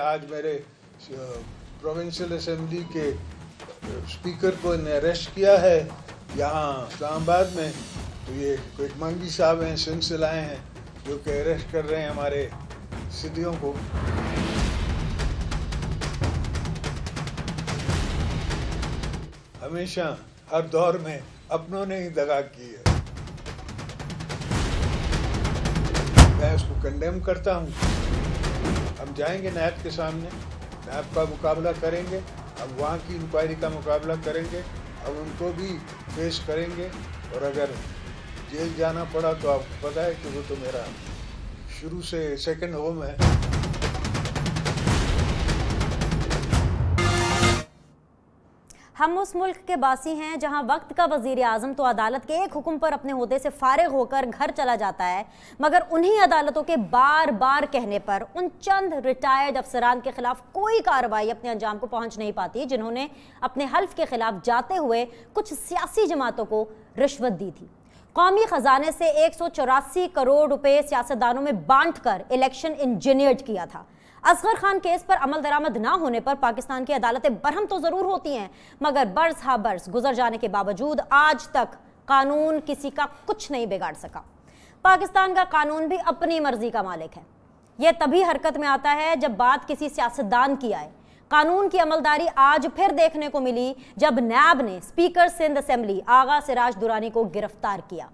आज मेरे provincial assembly के स्पीकर को इन्हें अरेस्ट किया है यहाँ इस्लामाबाद में। तो ये कोई मंगी साहब हैं, सिंध से लाए हैं, जो कि अरेस्ट कर रहे हैं हमारे सिद्धियों को। हमेशा हर दौर में अपनों ने ही दगा की है। मैं उसको कंडेम करता हूँ। हम जाएंगे नैब के सामने, नैब का मुकाबला करेंगे, अब वहाँ की इंक्वायरी का मुकाबला करेंगे, अब उनको भी फेस करेंगे। और अगर जेल जाना पड़ा तो आपको पता है कि वो तो मेरा शुरू से सेकंड होम है। हम उस मुल्क के बासी हैं जहां वक्त का वजीर आजम तो अदालत के एक हुक्म पर अपने ओहदे से फारिग होकर घर चला जाता है, मगर उन्हीं अदालतों के बार बार कहने पर उन चंद रिटायर्ड अफसरान के खिलाफ कोई कार्रवाई अपने अंजाम को पहुंच नहीं पाती जिन्होंने अपने हल्फ के खिलाफ जाते हुए कुछ सियासी जमातों को रिश्वत दी थी। कौमी खजाने से 184 करोड़ रुपए सियासतदानों में बांट कर इलेक्शन इंजीनियर्ड किया था। असगर खान केस पर अमल दरामद ना होने पर पाकिस्तान की अदालतें बरहम तो जरूर होती हैं, मगर बरस हा बरस गुजर जाने के बावजूद आज तक कानून किसी का कुछ नहीं बिगाड़ सका। पाकिस्तान का कानून भी अपनी मर्जी का मालिक है। यह तभी हरकत में आता है जब बात किसी सियासतदान की आए। कानून की अमलदारी आज फिर देखने को मिली जब नैब ने स्पीकर सिंध असेंबली आगा सिराज दुरानी को गिरफ्तार किया।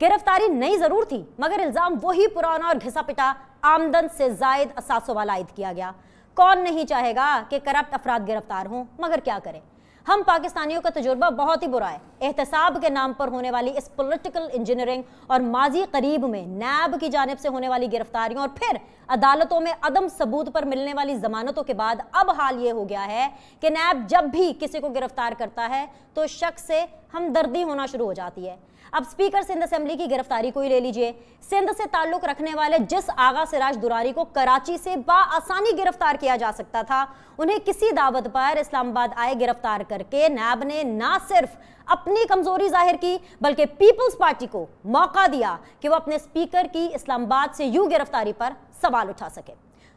गिरफ्तारी नई जरूर थी, मगर इल्जाम वही पुराना और घिसा पिटा आमदन से जायद असासों वाला आयद किया गया। कौन नहीं चाहेगा कि करप्ट अफराद गिरफ्तार हों, मगर क्या करें। हम पाकिस्तानियों का तजुर्बा बहुत ही बुरा है। एहतसाब के नाम पर होने वाली इस पॉलिटिकल इंजीनियरिंग और माजी करीब में नैब की जानिब से होने वाली गिरफ्तारियों और फिर अदालतों में अदम सबूत पर मिलने वाली जमानतों के बाद अब हाल ये हो गया है कि नैब जब भी किसी को गिरफ्तार करता है तो शख्स से हमदर्दी होना शुरू हो जाती है। अब स्पीकर सिंध असेंबली की गिरफ्तारी को ही ले लीजिए। सिंध से ताल्लुक रखने वाले जिस आगा सिराज दुरानी को कराची से बाआसानी गिरफ्तार किया जा सकता था, उन्हें किसी दावत पर इस्लामाबाद आए गिरफ्तार करके नैब ने ना सिर्फ अपनी कमजोरी जाहिर की बल्कि पीपल्स पार्टी को मौका दिया कि वो अपने स्पीकर की इस्लामाबाद से यूं गिरफ्तारी पर सवाल उठा सके।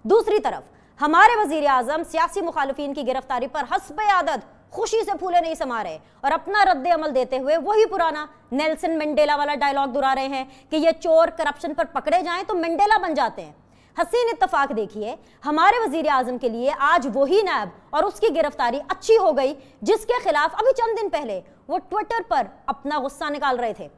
दूसरी तरफ हमारे वजीर आजम सियासी मुखालिफिन की गिरफ्तारी पर हस्बे आदत खुशी से फूले नहीं समा रहे और अपना रद्द अमल देते हुए वही पुराना नेल्सन मंडेला वाला डायलॉग दोहरा रहे हैं कि ये चोर करप्शन पर पकड़े जाएं तो मंडेला बन जाते हैं। हसीन इत्तफाक देखिए, हमारे वजीर आजम के लिए आज वही नैब और उसकी गिरफ्तारी अच्छी हो गई जिसके खिलाफ अभी चंद दिन पहले वो ट्विटर पर अपना गुस्सा निकाल रहे थे।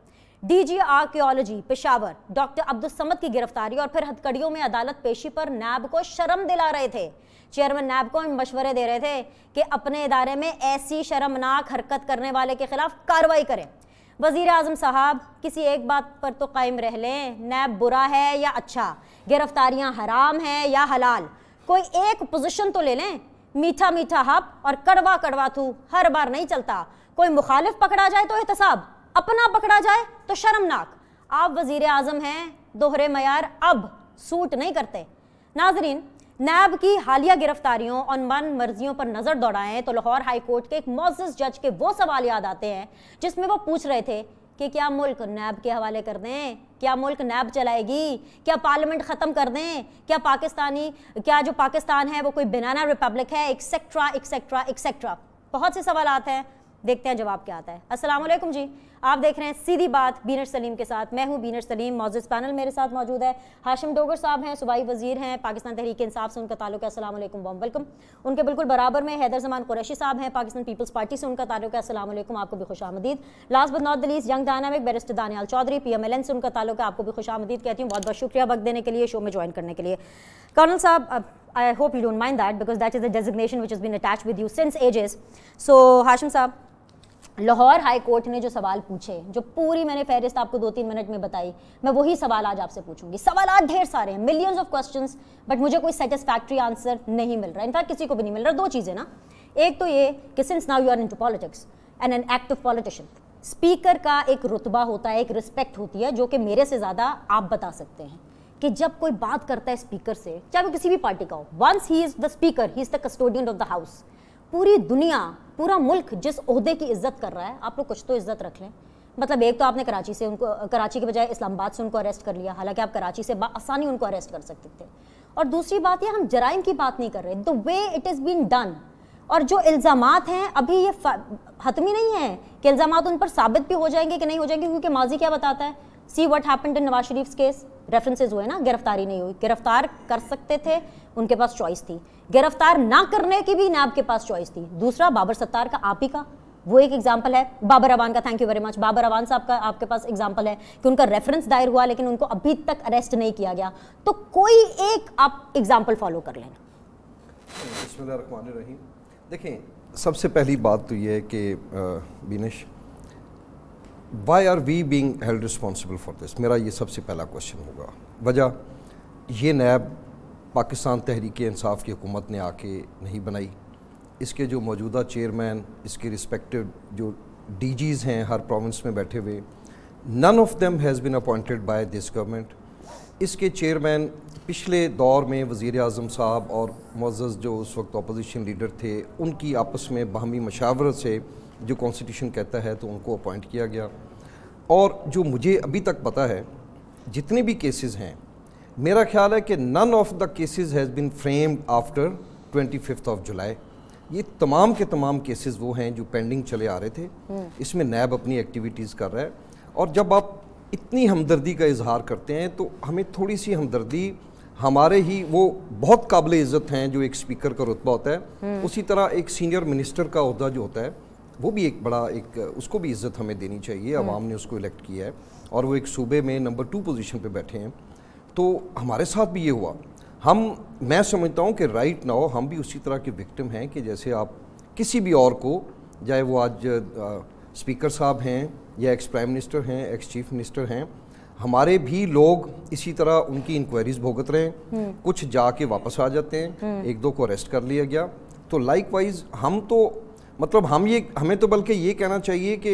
DG archaeology Peshawar doctor Abdul Samad की गिरफ्तारी और फिर हथकड़ियों में अदालत पेशी पर नैब को शर्म दिला रहे थे। चेयरमैन नैब को मशवरे दे रहे थे कि अपने इदारे में ऐसी शर्मनाक हरकत करने वाले के खिलाफ कार्रवाई करें। वजीर आजम साहब किसी एक बात पर तो कायम रह लें, नैब बुरा है या अच्छा, गिरफ्तारियां हराम हैं या हलाल, कोई एक पोजीशन तो ले लें। मीठा मीठा हप और कड़वा कड़वा थू हर बार नहीं चलता। कोई मुखालिफ पकड़ा जाए तो एहतसाब, अपना पकड़ा जाए तो शर्मनाक। आप वजीर आजम हैं, दोहरे मयार अब सूट नहीं करते। नाजरीन, नैब की हालिया गिरफ्तारियों और मन मर्जियों पर नजर दौड़ाएं तो लाहौर हाई कोर्ट के एक मोअज़्ज़ज़ जज के वो सवाल याद आते हैं जिसमें वो पूछ रहे थे कि क्या मुल्क नैब के हवाले कर दें, क्या मुल्क नैब चलाएगी, क्या पार्लियामेंट ख़त्म कर दें, क्या जो पाकिस्तान है वो कोई बनाना रिपब्लिक है, एक्सेट्रा एक्सेट्रा एक्सेट्रा। बहुत से सवालात हैं, देखते हैं जवाब क्या आता है। अस्सलाम वालेकुम जी, आप देख रहे हैं सीधी बात बीनर सलीम के साथ। मैं हूं बीनर सलीम। मौजूद पैनल मेरे साथ मौजूद है हाशिम डोगर साहब हैं, सूबाई वजीर हैं, पाकिस्तान तहरीक इंसाफ से उनका ताल्लुक है। अस्सलाम वालेकुम, वाम वेलकम। उनके बिल्कुल बराबर में हैदर जमान कुरैशी साहब हैं, पाकिस्तान पीपल्स पार्टी से उनका ताल्लुक है। अस्सलाम वालेकुम, आपको भी खुशामदीद। Last but not the least young dynamic barrister Daniyal Chaudhry PMLN से उनका ताल्लुक है, आपको भी खुशामदीद कहती हूँ। बहुत बहुत शुक्रिया वक्त देने के लिए, शो में ज्वाइन करने के लिए। कर्नल साहब, I hope you don't mind that because that is a designation which has been attached with you since ages. So Hashim साहब, लाहौर हाई कोर्ट ने जो सवाल पूछे, जो पूरी मैंने फहरिस्त आपको 2-3 मिनट में बताई, मैं वही सवाल आज आपसे पूछूंगी। सवाल ढेर सारे हैं, मिलियंस ऑफ क्वेश्चंस, बट मुझे कोई सेटिस्फैक्ट्री आंसर नहीं मिल रहा। इनफैक्ट किसी को भी नहीं मिल रहा। दो चीज़ें ना, एक तो ये कि since now you are into politics and an active politician, speaker का एक रुतबा होता है, एक रिस्पेक्ट होती है जो कि मेरे से ज़्यादा आप बता सकते हैं कि जब कोई बात करता है स्पीकर से, चाहे वो किसी भी पार्टी का हो, once he is the speaker, he is the custodian of the house. पूरी दुनिया, पूरा मुल्क जिस ओहदे की इज्जत कर रहा है, आप लोग कुछ तो इज्जत रख लें। मतलब एक तो आपने कराची से उनको, कराची के बजाय इस्लामाबाद से उनको अरेस्ट कर लिया, हालांकि आप कराची से आसानी उनको अरेस्ट कर सकते थे। और दूसरी बात ये, हम जराइम की बात नहीं कर रहे, the way it is been done. और जो इल्ज़ामात हैं अभी ये हतमी नहीं है कि इल्ज़ामात उन पर साबित भी हो जाएंगे कि नहीं हो जाएंगे, क्योंकि माजी क्या बताता है, see what happened in Nawaz Sharif case, references हुए ना, गिरफ्तारी नहीं हुई, गिरफ्तार कर सकते थे, उनके पास चॉइस थी, गिरफ्तार ना करने की भी नैब के पास चॉइस थी। दूसरा बाबर सत्तार का, आप ही का वो एक एग्जाम्पल है, बाबर अवान का, thank you very much, Babar Awan sahab का आपके पास एग्जाम्पल है कि उनका रेफरेंस दायर हुआ लेकिन उनको अभी तक अरेस्ट नहीं किया गया। तो कोई एक आप एग्जाम्पल फॉलो कर लेना। बिस्मिल्लाहिर्रहमानिर्रहीम। देखें, सबसे पहली बात तो ये है कि Beenish, why are we being held responsible for this, मेरा ये सबसे पहला क्वेश्चन होगा। वजह, ये नैब पाकिस्तान तहरीक इंसाफ की हुकूमत ने आके नहीं बनाई, इसके जो मौजूदा चेयरमैन, इसके रिस्पेक्टिव जो डीजीज़ हैं हर प्रोविंस में बैठे हुए, none of them has been appointed by this government. इसके चेयरमैन पिछले दौर में वज़ीर आज़म साहब और मुअज़्ज़ज़ जो उस वक्त अपोजिशन लीडर थे, उनकी आपस में बाहमी मशावरत से जो कॉन्स्टिट्यूशन कहता है तो उनको अपॉइंट किया गया। और जो मुझे अभी तक पता है, जितने भी केसेस हैं, मेरा ख्याल है कि none of the cases has been framed after 25 of July. ये तमाम के तमाम केसेस वो हैं जो पेंडिंग चले आ रहे थे, इसमें नैब अपनी एक्टिविटीज़ कर रहा है। और जब आप इतनी हमदर्दी का इजहार करते हैं तो हमें थोड़ी सी हमदर्दी, हमारे ही वो बहुत काबिल इज़्ज़त हैं जो एक स्पीकर का रुतबा होता है, उसी तरह एक सीनियर मिनिस्टर का ओहदा जो होता है वो भी एक बड़ा एक, उसको भी इज़्ज़त हमें देनी चाहिए। अवाम ने उसको इलेक्ट किया है और वो एक सूबे में नंबर 2 पोजीशन पे बैठे हैं। तो हमारे साथ भी ये हुआ। मैं समझता हूँ कि राइट नाउ हम भी उसी तरह के विक्टिम हैं कि जैसे आप किसी भी और को, चाहे वो आज स्पीकर साहब हैं या एक्स प्राइम मिनिस्टर हैं, एक्स चीफ मिनिस्टर हैं, हमारे भी लोग इसी तरह उनकी इंक्वायरीज भुगत रहे हैं, कुछ जाके वापस आ जाते हैं, एक दो को अरेस्ट कर लिया गया। तो लाइकवाइज हम तो मतलब हमें तो बल्कि ये कहना चाहिए कि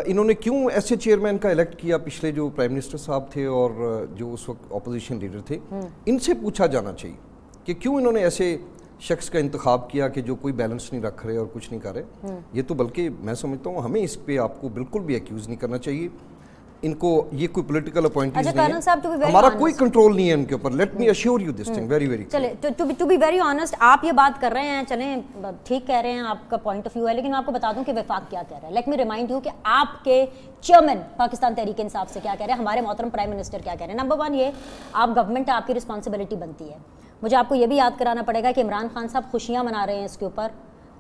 इन्होंने क्यों ऐसे चेयरमैन का इलेक्ट किया, पिछले जो प्राइम मिनिस्टर साहब थे और जो उस वक्त अपोजिशन लीडर थे, इनसे पूछा जाना चाहिए कि क्यों इन्होंने ऐसे शख्स का इंतखाब किया कि जो कोई बैलेंस नहीं रख रहे और कुछ नहीं कर रहे। ये तो बल्कि मैं समझता हूँ हमें इस पे आपको बिल्कुल भी एक्यूज़ नहीं करना चाहिए। इनको ये कोई पॉलिटिकल अपॉइंटमेंट नहीं है, हमारा कोई कंट्रोल नहीं है इनके ऊपर। Let me assure you this thing very very. चले टू बी वेरी ऑनेस्ट, आप ये बात कर रहे हैं, चलें ठीक कह रहे हैं, आपका पॉइंट ऑफ व्यू है, लेकिन मैं आपको बता दूं कि वफाक क्या कह रहा है। लेट मी रिमाइंड यू कि आपके चेयरमैन पाकिस्तान तहरीक इंसाफ से क्या कह रहे हैं, हमारे मोहतरम प्राइम मिनिस्टर क्या कह रहे हैं। नंबर 1 ये, आप गवर्नमेंट है, आपकी रिस्पॉन्सिबिलिटी बनती है। मुझे आपको ये भी याद कराना पड़ेगा कि इमरान खान साहब खुशियाँ मना रहे हैं इसके ऊपर,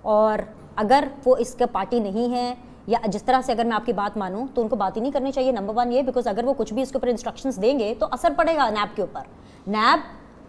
और अगर वो इसका पार्टी नहीं है या जिस तरह से अगर मैं आपकी बात मानूं तो उनको बात ही नहीं करनी चाहिए। नंबर 1 ये, बिकॉज अगर वो कुछ भी इसके ऊपर इंस्ट्रक्शंस देंगे तो असर पड़ेगा नैब के ऊपर। नैब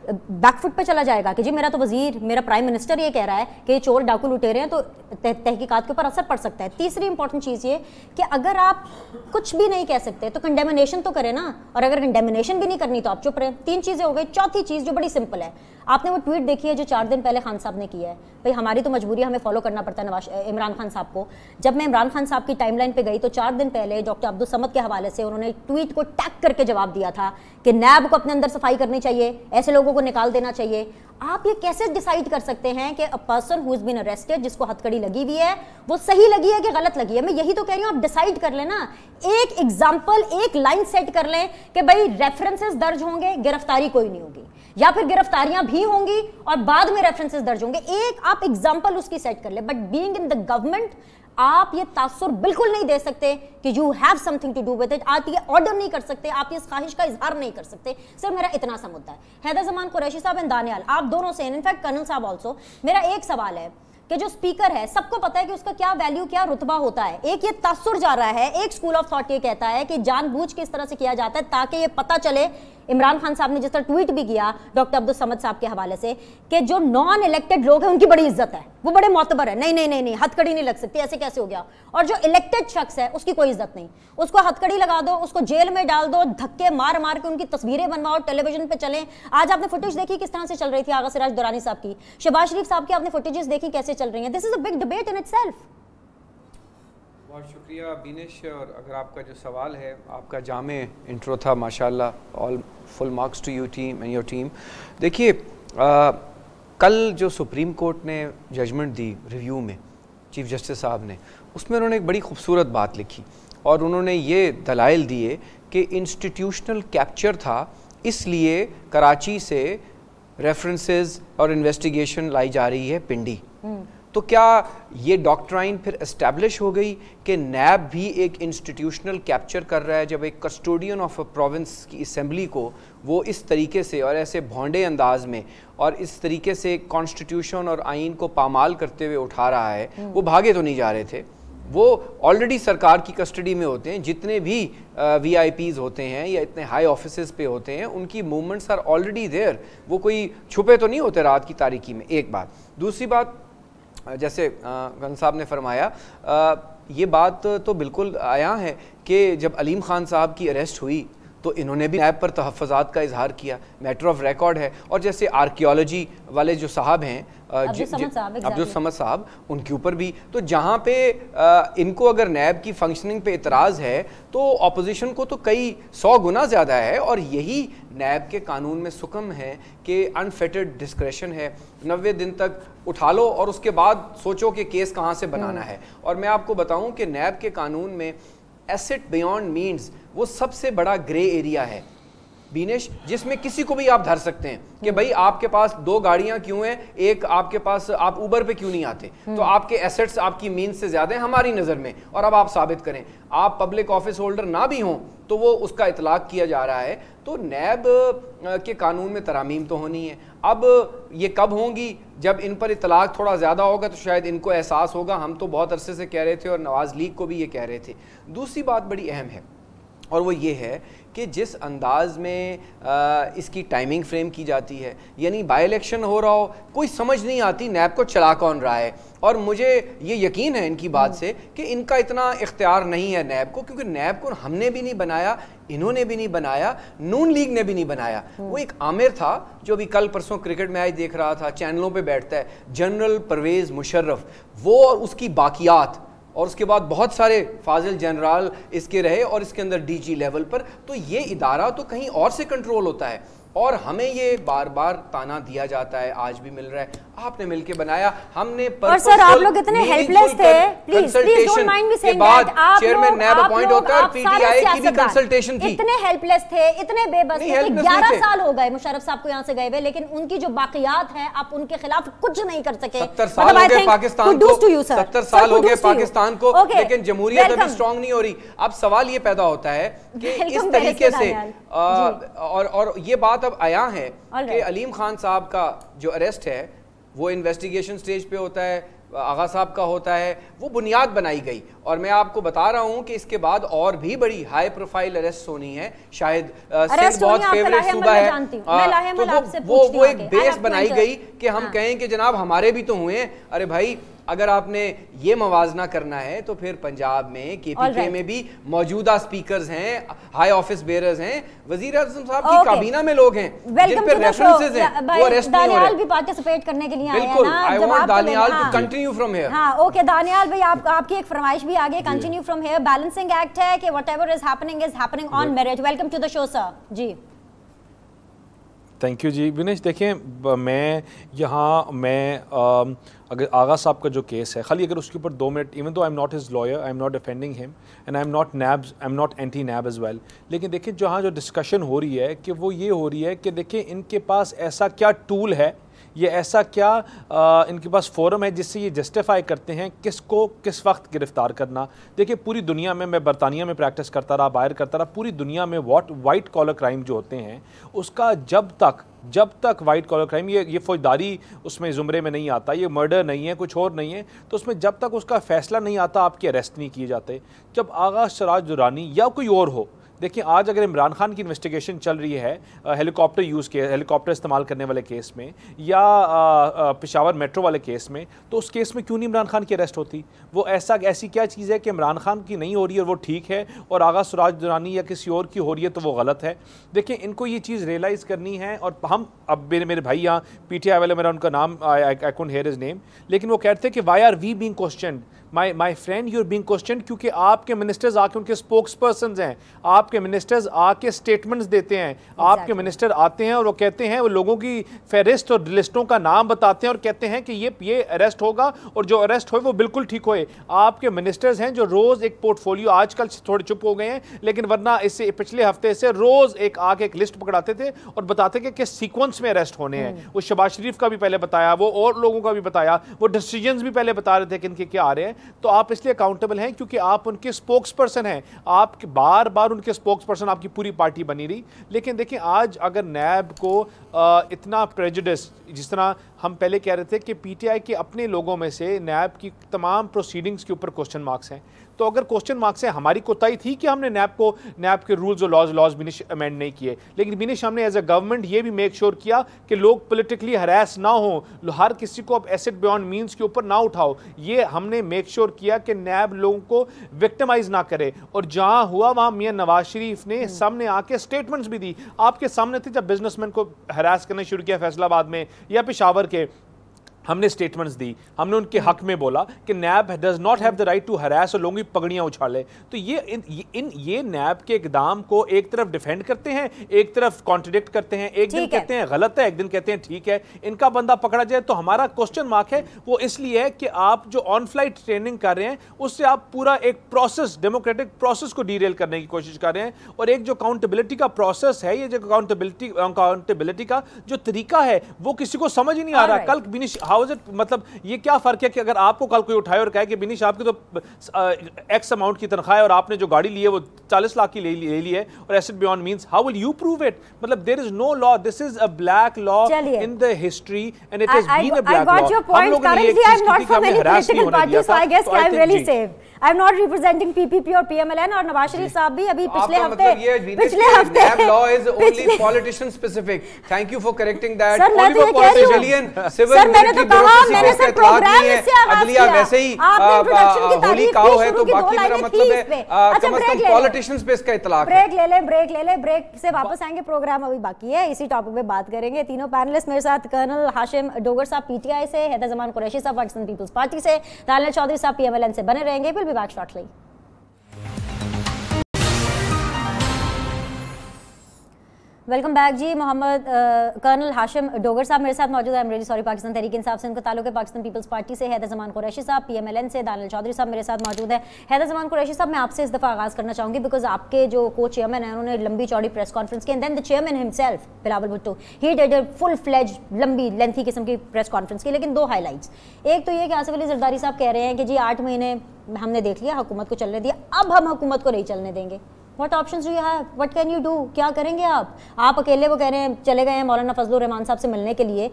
बैकफुट पे चला जाएगा कि जी मेरा तो वजीर, मेरा प्राइम मिनिस्टर ये कह रहा है कि ये चोर डाकू लुटेरे हैं, तो तहकीकात के ऊपर असर पड़ सकता है। तीसरी इंपॉर्टेंट चीज़ ये कि अगर आप कुछ भी नहीं कह सकते तो कंडेमिनेशन तो करें ना, और अगर कंडेमिनेशन भी नहीं करनी तो आप चुप रहें। 3 चीज़ें हो गई। चौथी चीज़ जो बड़ी सिंपल है, आपने वो ट्वीट देखी है जो 4 दिन पहले खान साहब ने किया है। भाई हमारी तो मजबूरी है, हमें फॉलो करना पड़ता है इमरान खान साहब को। जब मैं इमरान खान साहब की टाइमलाइन पे गई तो 4 दिन पहले डॉक्टर अब्दुल समद के हवाले से उन्होंने ट्वीट को टैग करके जवाब दिया था कि नैब को अपने अंदर सफाई करनी चाहिए, ऐसे लोगों को निकाल देना चाहिए। आप ये कैसे डिसाइड कर सकते हैं कि a person who is been arrested, जिसको हथकड़ी लगी हुई है, वो सही लगी है कि गलत लगी है? मैं यही तो कह रही हूं, आप डिसाइड कर लेना, एक एग्जांपल, एक लाइन सेट कर लें कि भाई रेफरेंसेस दर्ज होंगे, गिरफ्तारी कोई नहीं होगी, या फिर गिरफ्तारियां भी होंगी और बाद में रेफरेंसेस दर्ज होंगे। एक आप एग्जांपल उसकी सेट कर ले। But being in the government आप ये तासुर बिल्कुल नहीं दे सकते कि you have something to do with it. आप ये ऑर्डर नहीं कर सकते, आप ये ख्वाहिश का इजहार नहीं कर सकते। सिर्फ मेरा इतना सा मुद्दा है। हैदर जमान कुरैशी साहब एंड दानियाल, आप दोनों से, इनफैक्ट कर्नल साहब ऑल्सो, मेरा एक सवाल है कि जो स्पीकर है, सबको पता है कि उसका क्या वैल्यू, क्या रुतबा होता है। एक ये तासुर जा रहा है, एक स्कूल ऑफ थॉट ये कहता है कि जानबूझ के इस तरह से किया जाता है ताकि ये पता चले, इमरान खान साहब ने जिस तरह ट्वीट भी किया डॉक्टर अब्दुल समद साहब के हवाले से, कि जो नॉन इलेक्टेड लोग हैं उनकी बड़ी इज्जत है, वो बड़े मोतबर है, नहीं नहीं नहीं नहीं हथकड़ी नहीं लग सकती, ऐसे कैसे हो गया। और जो इलेक्टेड शख्स है उसकी कोई इज्जत नहीं, उसको हथकड़ी लगा दो, उसको जेल में डाल दो, धक्के मार मार के उनकी तस्वीरें बनवाओ, टेलीविजन पे चलें। आज आपने फुटेज देखी किस तरह से चल रही थी आगा सिराज दुरानी साहब की, शहबाज शरीफ साहब की आपने फुटेजेस देखी कैसे चल रही हैं। This is a big debate in itself. बहुत शुक्रिया बीनिश। और अगर आपका जो सवाल है, आपका जामे इंट्रो था माशाल्लाह, all full marks to you team and your team. देखिए कल जो सुप्रीम कोर्ट ने जजमेंट दी रिव्यू में चीफ जस्टिस साहब ने, उसमें उन्होंने एक बड़ी खूबसूरत बात लिखी और उन्होंने ये दलाइल दिए कि इंस्टीट्यूशनल कैप्चर था, इसलिए कराची से रेफरेंसेस और इन्वेस्टिगेशन लाई जा रही है पिंडी। तो क्या ये डॉक्ट्राइन फिर एस्टैब्लिश हो गई कि नैब भी एक इंस्टीट्यूशनल कैप्चर कर रहा है, जब एक कस्टोडियन ऑफ अ प्रोविंस की असेंबली को वो इस तरीके से और ऐसे भोंडे अंदाज में और इस तरीके से कॉन्स्टिट्यूशन और आइन को पामाल करते हुए उठा रहा है। वो भागे तो नहीं जा रहे थे, वो ऑलरेडी सरकार की कस्टडी में होते हैं। जितने भी VIPs होते हैं या इतने हाई ऑफिसेस पे होते हैं, उनकी मूवमेंट्स आर ऑलरेडी देयर, वो कोई छुपे तो नहीं होते रात की तारीकी में। एक बात। दूसरी बात, जैसे गन साहब ने फरमाया, ये बात तो बिल्कुल आया है कि जब अलीम खान साहब की अरेस्ट हुई तो इन्होंने भी नैब पर तहफ़्फ़ुज़ात का इजहार किया, मैटर ऑफ रिकॉर्ड है। और जैसे आर्कियोलॉजी वाले जो साहब हैं अब्दुल समद साहब, उनके ऊपर भी। तो जहाँ पे इनको अगर नैब की फंक्शनिंग पे इतराज़ है तो अपोजिशन को तो कई 100 गुना ज़्यादा है। और यही नैब के कानून में सुकम है कि अनफेटेड डिस्क्रेशन है, 90 दिन तक उठा लो और उसके बाद सोचो कि केस कहाँ से बनाना है। और मैं आपको बताऊँ कि नैब के कानून में एसेट बियॉन्ड मीन्स वो सबसे बड़ा ग्रे एरिया है बीनेश, जिसमें किसी को भी आप धर सकते हैं कि भाई आपके पास 2 गाड़ियां क्यों हैं, एक आपके पास, आप ऊबर पे क्यों नहीं आते, तो आपके एसेट्स आपकी मीन्स से ज्यादा हैं हमारी नज़र में, और अब आप साबित करें। आप पब्लिक ऑफिस होल्डर ना भी हों तो वो उसका इतलाक किया जा रहा है। तो नैब के कानून में तरामीम तो होनी है। अब ये कब होंगी? जब इन पर इतलाक थोड़ा ज़्यादा होगा तो शायद इनको एहसास होगा। हम तो बहुत अरसे से कह रहे थे और नवाज़ लीग को भी ये कह रहे थे। दूसरी बात बड़ी अहम है और वो ये है कि जिस अंदाज में इसकी टाइमिंग फ्रेम की जाती है, यानी बाई इलेक्शन हो रहा हो, कोई समझ नहीं आती नैब को चला कौन रहा है। और मुझे ये यकीन है इनकी बात से कि इनका इतना इख्तियार नहीं है नैब को, क्योंकि नैब को हमने भी नहीं बनाया, इन्होंने भी नहीं बनाया, नून लीग ने भी नहीं बनाया। वो एक आमिर था जो अभी कल परसों क्रिकेट मैच देख रहा था, चैनलों पे बैठता है, जनरल परवेज़ मुशर्रफ, वो और उसकी बाकियात, और उसके बाद बहुत सारे फाजिल जनरल इसके रहे और इसके अंदर DG लेवल पर। तो ये इदारा तो कहीं और से कंट्रोल होता है और हमें ये बार बार ताना दिया जाता है, आज भी मिल रहा है। आपने मिलके बनाया, हमने और सर आप लोग इतने हेल्पलेस थे, please don't mind me saying that, आप चेयरमैन नैब अपॉइंट होता है और PTI की भी कंसल्टेशन की। इतने हेल्पलेस थे, इतने बेबस थे, 11 साल हो गए मुशर्रफ साहब को यहाँ से गए हुए, लेकिन उनकी जो बाकियात है आप उनके खिलाफ कुछ नहीं कर सके। 70 साल हो गए पाकिस्तान को, 70 साल हो गए पाकिस्तान को, लेकिन जमहूरियत अभी स्ट्रांग नहीं हो रही। अब सवाल ये पैदा होता है कि इस तरीके से, और ये बात अब आया है कि अलीम खान साहब का जो अरेस्ट है वो इन्वेस्टिगेशन स्टेज पे होता है, आगा साहब का होता है, वो बुनियाद बनाई गई। और मैं आपको बता रहा हूं कि इसके बाद और भी बड़ी हाई प्रोफाइल अरेस्ट होनी है। शायद सिंध बहुत फेवरेट सूबा है, तो वो एक बेस बनाई गई कि हम कहें कि जनाब हमारे भी तो हुए हैं। अरे भाई, अगर आपने ये मवाजना करना है तो फिर पंजाब में KPK में भी मौजूदा स्पीकर्स हैं, हाई ऑफिस बेयरर्स हैं, वजीर आज़म साहब की काबीना में लोग हैं जिन पे रेफरेंसेस हैं, वो अरेस्ट नहीं हो रहे। दानियाल भी पार्टिसिपेट करने के लिए आए हैं ना। बिल्कुल, I want Daniyal to continue from here. हां, ओके दानियाल भाई, आपकी एक फरमाइश भी आगे, continue from here. Balancing act है कि whatever is happening on merit. Welcome to the show sir. जी थैंक यू जी। विनेश, देखें, मैं अगर आगा साहब का जो केस है, खाली अगर उसके ऊपर 2 minute, even though I am not his lawyer, I am not defending him and I am not anti NAB as well, लेकिन देखिए जहाँ जो डिस्कशन हो रही है कि वो ये हो रही है कि देखिए इनके पास ऐसा क्या टूल है, ये ऐसा क्या इनके पास फोरम है जिससे ये जस्टिफाई करते हैं किसको किस वक्त गिरफ्तार करना। देखिए पूरी दुनिया में, मैं बरतानिया में प्रैक्टिस करता रहा, बाहर करता रहा, पूरी दुनिया में वाइट कॉलर क्राइम जो होते हैं उसका जब तक वाइट कॉलर क्राइम, ये फौजदारी उसमें ज़ुमरे में नहीं आता, ये मर्डर नहीं है, कुछ और नहीं है, तो उसमें जब तक उसका फैसला नहीं आता आपके अरेस्ट नहीं किए जाते। जब आगा सिराज दुरानी या कोई और हो, देखिए आज अगर इमरान खान की इन्वेस्टिगेशन चल रही है हेलीकॉप्टर इस्तेमाल करने वाले केस में या पेशावर मेट्रो वाले केस में, तो उस केस में क्यों नहीं इमरान खान की अरेस्ट होती? वो ऐसी क्या चीज़ है कि इमरान खान की नहीं हो रही है और वो ठीक है, और आगा सिराज दुरानी या किसी और की हो रही है तो वो गलत है? देखिए इनको ये चीज़ रियलाइज़ करनी है। और हम अब मेरे भाई यहाँ PTI वाले, मेरा उनका नाम I couldn't hear his name, लेकिन वो कहते हैं कि why are we being questioned, my friend, you are being question, क्योंकि आपके मिनिस्टर्स आके उनके स्पोक्स पर्सन हैं, आपके मिनिस्टर्स आके स्टेटमेंट्स देते हैं, आपके मिनिस्टर आते हैं और वो कहते हैं, वो लोगों की फेहरिस्त और लिस्टों का नाम बताते हैं और कहते हैं कि ये अरेस्ट होगा और जो अरेस्ट हो वो बिल्कुल ठीक होए। आपके मिनिस्टर्स हैं जो रोज एक पोर्टफोलियो, आजकल थोड़े चुप हो गए हैं, लेकिन वरना इससे पिछले हफ्ते से रोज एक लिस्ट पकड़ाते थे और बताते थे कि सीक्वेंस में अरेस्ट होने हैं। वो शहबाज शरीफ का भी पहले बताया, वो और लोगों का भी बताया, वो डिसीजंस भी पहले बता रहे थे कि इनके क्या आ रहे हैं। तो आप इसलिए अकाउंटेबल हैं क्योंकि आप उनके स्पोक्स पर्सन हैं, आप बार बार उनके स्पोक्स पर्सन, आपकी पूरी पार्टी बनी रही। लेकिन देखिए आज अगर नैब को इतना प्रेजुडिस, जिस तरह हम पहले कह रहे थे कि पीटीआई के अपने लोगों में से नैब की तमाम प्रोसीडिंग्स के ऊपर क्वेश्चन मार्क्स हैं, तो अगर क्वेश्चन मार्क्स है, हमारी कोताही थी कि हमने नैब के रूल्स और लॉज बिनिश अमेंड नहीं किए, लेकिन बिनिश हमने एज अ गवर्नमेंट ये भी मेक श्योर किया कि लोग पॉलिटिकली हरास ना हो, हर किसी को अब एसेट बियॉन्ड मींस के ऊपर ना उठाओ। ये हमने मेक श्योर किया कि नैब लोगों को विक्टिमाइज ना करे। और जहां हुआ वहां मियां नवाज शरीफ ने सामने आके स्टेटमेंट्स भी दी, आपके सामने थे जब बिजनेसमैन को हरास करना शुरू किया फैसलाबाद में या पेशावर के, हमने स्टेटमेंट्स दी, हमने उनके हक में बोला कि NAB does not have the right to harass और लोगों की पगड़ियां उछाले। तो ये नैब के इकदाम को एक तरफ डिफेंड करते हैं, एक तरफ कॉन्ट्रडिक्ट करते हैं, एक दिन कहते हैं गलत है, एक दिन कहते हैं ठीक है, इनका बंदा पकड़ा जाए। तो हमारा क्वेश्चन मार्क है वो इसलिए है कि आप जो ऑन फ्लाइट ट्रेनिंग कर रहे हैं उससे आप पूरा एक प्रोसेस, डेमोक्रेटिक प्रोसेस को डीरेल करने की कोशिश कर रहे हैं। और एक जो अकाउंटेबिलिटी का प्रोसेस है, ये जो अकाउंटेबिलिटी का जो तरीका है वो किसी को समझ ही नहीं आ रहा। कल बिनिश, मतलब ये क्या फर्क है कि अगर आपको कल कोई उठाए और कहे कि बिनिश आपकी तो एक्स अमाउंट की तनख्वाह है और आपने जो गाड़ी ली है वो 40 लाख की ले ली है और asset beyond means, how will you prove it? मतलब there is no law, this is a black law in the history and it has been a black law. हम लोगों ने ये चीज की हमें हरास नहीं होने दिया था। I guess I am really safe. I am not representing PPP or PMLN और नवाज शरीफ साहब भी अभी पिछले हफ्ते NAB law is only politician specific. Thank you for correcting that. Only for politician, civil military bureaucracy का इतलाक नहीं है। अदलिया वैसे ही होली काउ है, तो बाकी मेरा मतलब है कम से कम पॉलिटिशियंस पे इसका इतलाक है। ब्रेक ले ले, ब्रेक से वापस आएंगे, प्रोग्राम अभी बाकी है, इसी टॉपिक पे बात करेंगे। तीनों पैनलिस्ट मेरे साथ, कर्नल हाशिम डोगर साहब पीटीआई से, हैदर जमान कुरैशी साहब पाकिस्तान पीपल्स पार्टी से, दानियल चौधरी साहब पीएमएलएन से बने रहेंगे। We'll be back shortly. Welcome back जी। मोहम्मद कर्नल हाशिम डोगर साहब मेरे साथ मौजूद है। I am really sorry, Pakistan Tehreek Insaf से उनका ताल्लुक है, पाकिस्तान पीपल्स पार्टी से। हैदर जमान कुरैशी साहब पीएमएलएन से, दानियल चौधरी साहब मेरे साथ मौजूद है। हैदर जमान कुरैशी साहब, मैं आपसे इस दफ़ा आगाज़ करना चाहूँगी बिकॉज आपके जो को चेयरमैन हैं उन्होंने लंबी चौड़ी प्रेस कॉन्फ्रेंस की, and then the chairman himself Bilawal Bhutto, he did a full fledge लंबी लेंथी किस्म की प्रेस कॉन्फ्रेंस की। लेकिन दो हाईलाइट्स, एक तो ये कि आसिफ अली जरदारी साहब कह रहे हैं कि जी 8 महीने हमने देख लिया, हुकूमत को चलने दिया, अब हम हुकूमत को नहीं चलने देंगे। What options do you have? What can you do? क्या करेंगे आप अकेले, वो कह रहे हैं चले गए हैं मौलाना फजलुर रहमान साहब से मिलने के लिए।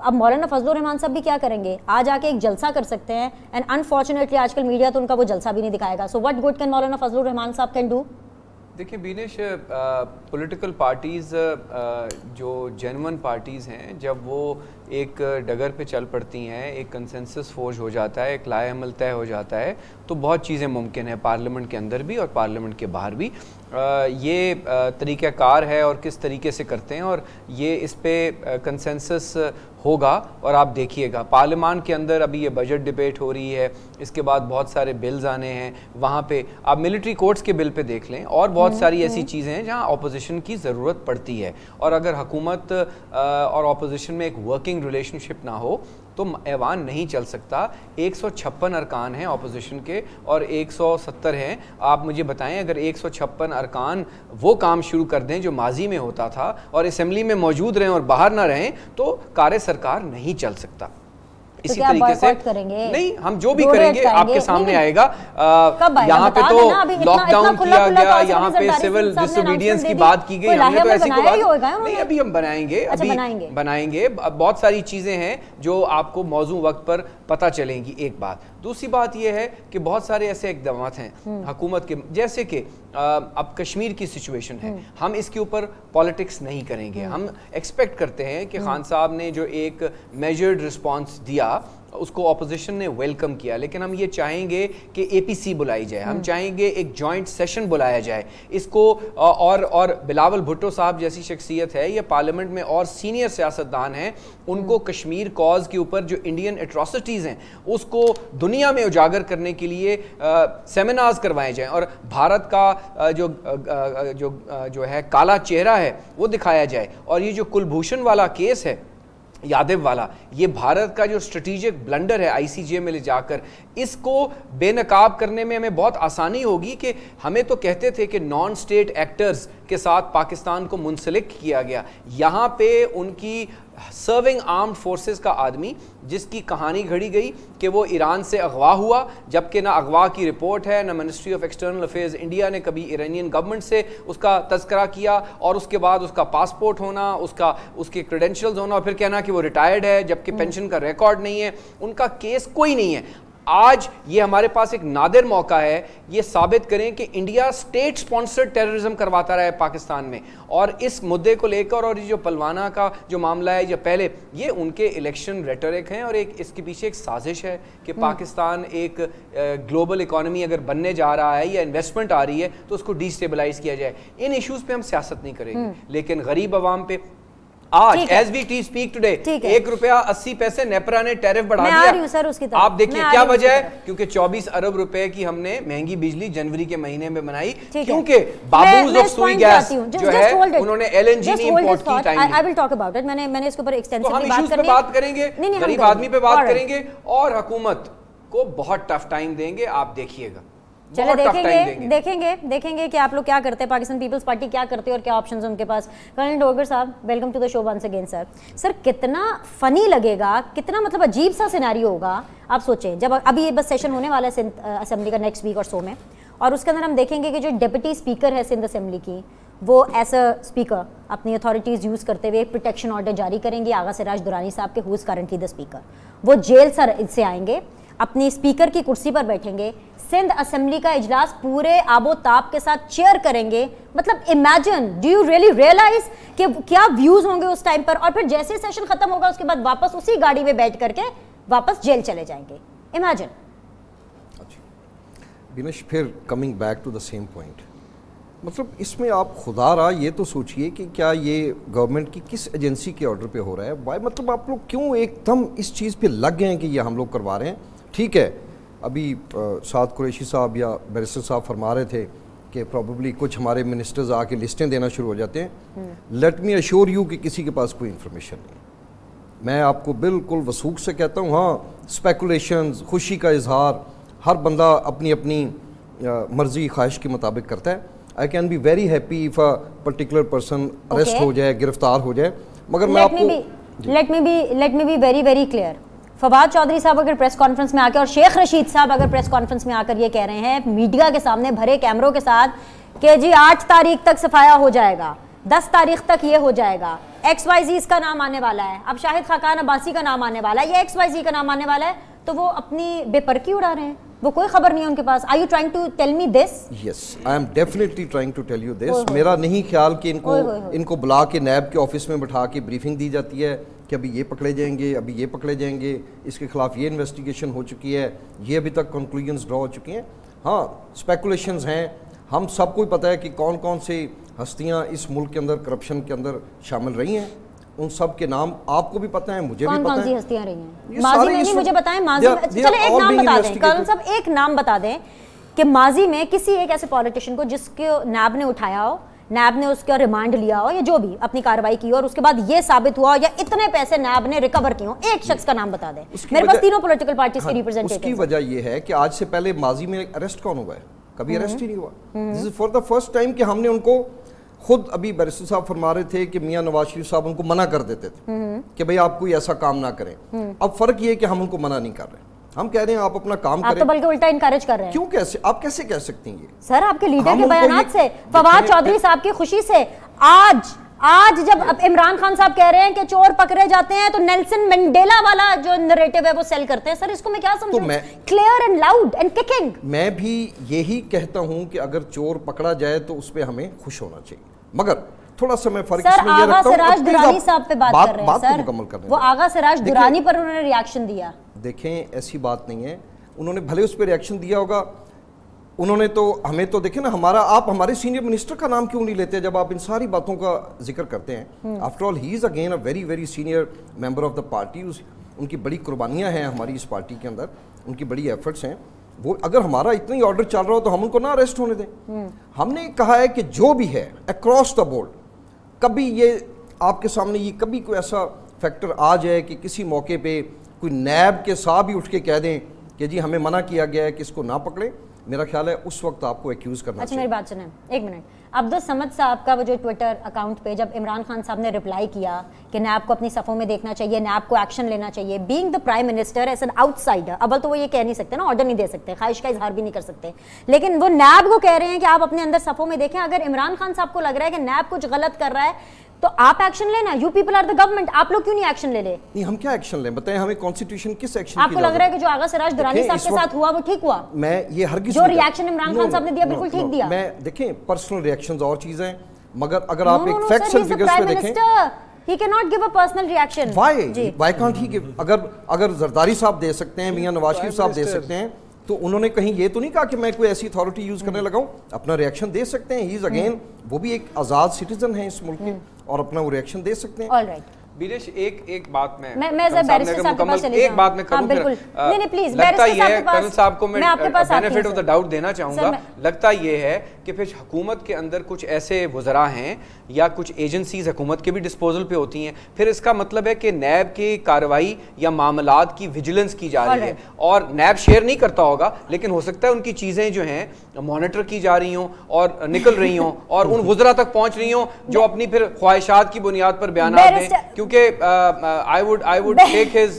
अब मौलाना फजलुर रहमान साहब भी क्या करेंगे? आज आके एक जलसा कर सकते हैं, एंड अनफॉर्चुनेटली आजकल मीडिया तो उनका वो जलसा भी नहीं दिखाएगा। सो व्हाट गुड कैन मौलाना फजलुर रहमान साहब कैन डू? देखिए बीनेश, पॉलिटिकल पार्टीज़ जो जेन्युइन पार्टीज़ हैं, जब वो एक डगर पे चल पड़ती हैं, एक कंसेंसस फोर्ज हो जाता है, एक लाए अमल तय हो जाता है, तो बहुत चीज़ें मुमकिन है पार्लियामेंट के अंदर भी और पार्लियामेंट के बाहर भी। ये तरीक़ाकार है और किस तरीके से करते हैं, और ये इस पे कंसेंसस होगा। और आप देखिएगा पार्लियामान के अंदर अभी ये बजट डिबेट हो रही है, इसके बाद बहुत सारे बिल्स आने हैं, वहाँ पे आप मिलिट्री कोर्ट्स के बिल पे देख लें, और बहुत सारी ऐसी चीज़ें हैं जहाँ अपोजिशन की ज़रूरत पड़ती है। और अगर हुकूमत और अपोजिशन में एक वर्किंग रिलेशनशिप ना हो तो ऐवान नहीं चल सकता। 156 अरकान हैं अपोजिशन के और 170 हैं। आप मुझे बताएं, अगर 156 अरकान वो काम शुरू कर दें जो माजी में होता था और असेंबली में मौजूद रहें और बाहर ना रहें, तो कार्य सरकार नहीं चल सकता। इसी तरीके से नहीं, हम जो भी करेंगे आपके सामने आएगा। यहाँ पे तो लॉकडाउन किया गया, यहाँ पे सिविल डिसोबीडियंस की बात की गई, हमने तो ऐसी कोई बात नहीं। अभी हम बनाएंगे, अभी बनाएंगे। बहुत सारी चीजें हैं जो आपको मौजू वक्त पर पता चलेंगी। एक बात, दूसरी बात यह है कि बहुत सारे ऐसे इक़दाम हैं हुकूमत के, जैसे कि अब कश्मीर की सिचुएशन है, हम इसके ऊपर पॉलिटिक्स नहीं करेंगे। हम एक्सपेक्ट करते हैं कि खान साहब ने जो एक मेजर्ड रिस्पॉन्स दिया उसको ऑपोजिशन ने वेलकम किया, लेकिन हम ये चाहेंगे कि एपीसी बुलाई जाए, हम चाहेंगे एक जॉइंट सेशन बुलाया जाए इसको। और बिलावल भुट्टो साहब जैसी शख्सियत है, ये पार्लियामेंट में और सीनियर सियासतदान हैं, उनको कश्मीर कॉज के ऊपर जो इंडियन एट्रोसिटीज़ हैं उसको दुनिया में उजागर करने के लिए सेमिनार्स करवाए जाएं और भारत का जो है काला चेहरा है वो दिखाया जाए। और ये जो कुलभूषण वाला केस है, यादव वाला, ये भारत का जो स्ट्रेटेजिक ब्लंडर है आईसीजे में ले जाकर, इसको बेनकाब करने में हमें बहुत आसानी होगी। कि हमें तो कहते थे कि नॉन स्टेट एक्टर्स के साथ पाकिस्तान को मुंसलिक किया गया, यहाँ पे उनकी सर्विंग आर्म्ड फोर्सेस का आदमी जिसकी कहानी घड़ी गई कि वो ईरान से अगवा हुआ, जबकि ना अगवा की रिपोर्ट है, ना ministry of external affairs India ने कभी ईरानियन गवर्नमेंट से उसका तज़किरा किया, और उसके बाद उसका पासपोर्ट होना, उसके क्रेडेंशियल्स होना, और फिर कहना कि वो रिटायर्ड है जबकि पेंशन का रिकॉर्ड नहीं है, उनका केस कोई नहीं है। आज ये हमारे पास एक नादिर मौका है ये साबित करें कि इंडिया स्टेट स्पॉन्सर्ड टेररिज्म करवाता रहा है पाकिस्तान में। और इस मुद्दे को लेकर, और ये जो पलवाना का जो मामला है, या पहले ये उनके इलेक्शन रेटोरिक हैं, और एक इसके पीछे एक साजिश है कि पाकिस्तान एक ग्लोबल इकोनॉमी अगर बनने जा रहा है या इन्वेस्टमेंट आ रही है तो उसको डिस्टेबलाइज किया जाए। इन इश्यूज पे हम सियासत नहीं करेंगे, लेकिन गरीब आवाम पे आज as we speak today ₹1.80 NEPRA ने टैरिफ बढ़ा दिया। सर उसकी आप देखिए क्या वजह है, क्योंकि 24 अरब रुपए की हमने महंगी बिजली जनवरी के महीने में बनाई, क्योंकि बाबूज ऑफ सुई गैस जो है उन्होंने एलएनजी ने इंपोर्ट की time. I will talk about it, मैंने इसके ऊपर एक्सटेंसिवली बात करेंगे, गरीब आदमी पे बात करेंगे, और हुकूमत को बहुत टफ टाइम देंगे, आप देखिएगा। चलो देखेंगे कि आप लोग क्या करते हैं, पाकिस्तान पीपल्स पार्टी क्या करते हैं और क्या ऑप्शंस हैं उनके पास। Colonel Dogar sahab, welcome to the show once again sir. कितना फनी लगेगा, कितना मतलब अजीब सा सिनेरियो होगा। आप सोचें, जब अभी ये बस सेशन होने वाला है सिंध असेंबली का नेक्स्ट वीक और सो में, और उसके अंदर हम देखेंगे कि जो डिप्टी स्पीकर है सिंध असेंबली की, वो एज अ स्पीकर अपनी अथॉरिटीज़ यूज़ करते हुए प्रोटेक्शन ऑर्डर जारी करेंगे आगा सिराज दुरानी साहब के, who is currently the speaker. वो जेल सर से आएंगे, अपनी स्पीकर की कुर्सी पर बैठेंगे, सिंध असेंबली का इजलास पूरे आबोताब के साथ चेयर करेंगे। मतलब imagine, do you really realize कि क्या व्यूज होंगे उस टाइम पर। और फिर जैसे सेशन खत्म होगा उसके बाद वापस उसी गाड़ी में बैठ करके वापस जेल चले जाएंगे। इमेजिन। बिनेश, फिर coming back to the same point, मतलब इसमें आप खुदारा ये तो सोचिए कि क्या ये गवर्नमेंट की किस एजेंसी के ऑर्डर पे हो रहा है। वाई मतलब आप लोग क्यों एकदम इस चीज़ पे लग गए हैं कि ये हम लोग करवा रहे हैं। ठीक है, अभी साद कुरैशी साहब या बैरिस्टर साहब फरमा रहे थे कि प्रॉबेबली कुछ हमारे मिनिस्टर्स आके लिस्टें देना शुरू हो जाते हैं। लेट मी अश्योर यू कि किसी के पास कोई इन्फॉर्मेशन नहीं। मैं आपको बिल्कुल वसूख से कहता हूँ, हाँ स्पेकुलेशंस, खुशी का इजहार हर बंदा अपनी अपनी मर्जी ख्वाहिश के मुताबिक करता है। I can be very happy if a particular person arrest हो जाए, गिरफ्तार हो जाए, मगर मैं आपको let me be very very clear. Fawad Chaudhry साहब अगर प्रेस कॉन्फ्रेंस में आकर, और शेख रशीद साहब अगर प्रेस कॉन्फ्रेंस में आकर ये कह रहे हैं मीडिया के सामने भरे कैमरों के साथ कि जी 8 तारीख तक सफाया हो जाएगा, 10 तारीख तक ये हो जाएगा, XYZ इसका नाम आने वाला है, अब शाहिद खाकान अब्बासी का नाम आने वाला है, या XYZ का नाम आने वाला है, तो वो अपनी बेपरकी उड़ा रहे हैं, वो कोई खबर नहीं है उनके पास। Are you trying to tell me this? Yes, I am definitely trying to tell you this. मेरा नहीं ख्याल कि इनको बुला के नैब के ऑफिस में बैठा के ब्रीफिंग दी जाती है कि अभी ये पकड़े जाएंगे, अभी ये पकड़े जाएंगे, इसके खिलाफ ये इन्वेस्टिगेशन हो चुकी है, ये अभी तक कंक्लूजन्स ड्रॉ हो चुकी हैं। हाँ, स्पेकुलेशंस हैं, हम सबको पता है कि कौन कौन से हस्तियाँ इस मुल्क के अंदर करप्शन के अंदर शामिल रही हैं, उन सब के नाम आपको भी पता है, मुझे भी पता है। कौन सी हस्तियां रही हैं माजी में? नहीं मुझे बताएं माजी में। चलो एक नाम बता दें कर्नल साहब, एक नाम बता दें कि माजी में किसी एक ऐसे पॉलिटिशियन को जिसके नैब ने उठाया हो, नैब ने उसका रिमांड लिया हो, या जो भी अपनी कार्रवाई की हो, और उसके बाद ये साबित हुआ या इतने पैसे नैब ने रिकवर किए हो, एक शख्स का नाम बता दें। मेरे पास तीनों पॉलिटिकल पार्टीज के रिप्रेजेंटेटिव। उसकी वजह ये है कि आज से पहले माजी में अरेस्ट कौन हुआ है? कभी अरेस्ट ही नहीं हुआ। This is for the first time कि हमने उनको खुद, अभी बैरिस्टर साहब फरमा रहे थे कि मियां नवाज शरीफ साहब उनको मना कर देते थे कि भाई आप कोई ऐसा काम ना करें। अब फर्क ये है कि हम उनको मना नहीं कर रहे, हम कह रहे हैं आप अपना काम करें। आप तो बल्कि उल्टा इनकरेज कर रहे हैं। क्यों, कैसे आप कैसे कह सकती हैं ये? सर आपके लीडर के बयानात से, फवाद चौधरी साहब की खुशी से, आज जब अब इमरान खान साहब कह रहे हैं कि चोर पकड़े जाते हैं तो नेल्सन मंडेला वाला जो नैरेटिव है वो सेल करते हैं। सर इसको मैं क्या समझूं? Clear and loud and kicking. मैं भी यही कहता हूं कि अगर चोर पकड़ा जाए तो उस पर हमें खुश होना चाहिए, मगर थोड़ा सा मैं फर्क सर इसमें ये आगा रखता हूं, सिराज दुरानी साहब पे बात कर रहे हैं बात सर, मुकम्मल करने वो आगा सिराज देखिए- दुरानी पर उन्होंने रिएक्शन दिया। देखें ऐसी बात नहीं है, उन्होंने भले उस पर रिएक्शन दिया होगा, उन्होंने तो हमें तो देखें ना, हमारा आप हमारे सीनियर मिनिस्टर का नाम क्यों नहीं लेते जब आप इन सारी बातों का जिक्र करते हैं। After all he is again a very very senior member of the party, उनकी बड़ी कुर्बानियां हैं हमारी इस पार्टी के अंदर, उनकी बड़ी एफर्ट्स हैं। वो अगर हमारा इतना ही ऑर्डर चल रहा हो तो हम उनको ना अरेस्ट होने दें। हमने कहा है कि जो भी है अक्रॉस द बोर्ड, कभी ये आपके सामने ये कभी कोई ऐसा फैक्टर आ जाए कि किसी मौके पे कोई नैब के साहब भी उठ के कह दें कि जी हमें मना किया गया है कि इसको ना पकड़ें, मेरा ख्याल है उस वक्त आपको एक्यूज करना अच्छा चाहिए। मेरी बात सुने एक मिनट। अब्दुल समद साहब का वो जो ट्विटर अकाउंट पे जब इमरान खान साहब ने रिप्लाई किया कि नैब को अपनी सफ़ों में देखना चाहिए, नैब को एक्शन लेना चाहिए, being the prime minister as an outsider, अब तो वो ये कह नहीं सकते ना, ऑर्डर नहीं दे सकते, ख्वाहिश का इजहार भी नहीं कर सकते, लेकिन वो नैब को कह रहे हैं कि आप अपने अंदर सफ़ों में देखें। अगर इमरान खान साहब को लग रहा है कि नैब कुछ गलत कर रहा है तो आप एक्शन लेना, you people are the government, आप लोग क्यों नहीं एक्शन ले ले? नहीं, हम क्या एक्शन लें, बताएं हमें कॉन्स्टिट्यूशन किस एक्शन आपको लग रहा है कि जो आगा सिराज दुरानी साहब के साथ हुआ वो ठीक हुआ? मैं ये हरगिज़ जो नहीं कहता। रिएक्शन इमरान खान साहब ने दिया बिल्कुल ठीक दिया। मैं देखें पर्सनल रिएक्शंस और चीज़ हैं, मगर अगर आप एक फैक्ट्स एंड फिगर्स पे देखें, he cannot give a personal reaction. why can't he give? अगर जरदारी साहब दे सकते हैं, मियां नवाज शरीफ साहब दे सकते हैं, तो उन्होंने कहीं ये तो नहीं कहा कि मैं कोई ऐसी अथॉरिटी यूज करने लगाऊं, अपना रिएक्शन दे सकते हैं। ही इज अगेन वो भी एक आज़ाद सिटीजन है इस मुल्क के और अपना वो रिएक्शन दे सकते हैं। All right. बीरेश एक बात मैं बैरिस्टर साहब के पास चली एक बात मैं हाँ, करूं, बिल्कुल नहीं नहीं प्लीज लगता बैरिस्टर ये साहब के पास, कर्नल साहब को मैं आपके पास बेनिफिट ऑफ द डाउट देना चाहूंगा। सर, लगता ये है कि फिर हुकूमत के अंदर कुछ ऐसे वज़रा हैं या कुछ एजेंसीज हुकूमत के भी डिस्पोजल पे होती हैं, फिर इसका मतलब है कि नैब की कार्रवाई या मामलात की विजिलेंस की जा रही है और नैब शेयर नहीं करता होगा, लेकिन हो सकता है उनकी चीज़ें जो हैं मॉनिटर की जा रही हों और निकल रही हों और उन वज़रा तक पहुँच रही हों जो अपनी फिर ख्वाहिशात की बुनियाद पर बयान दें, क्योंकि I would take his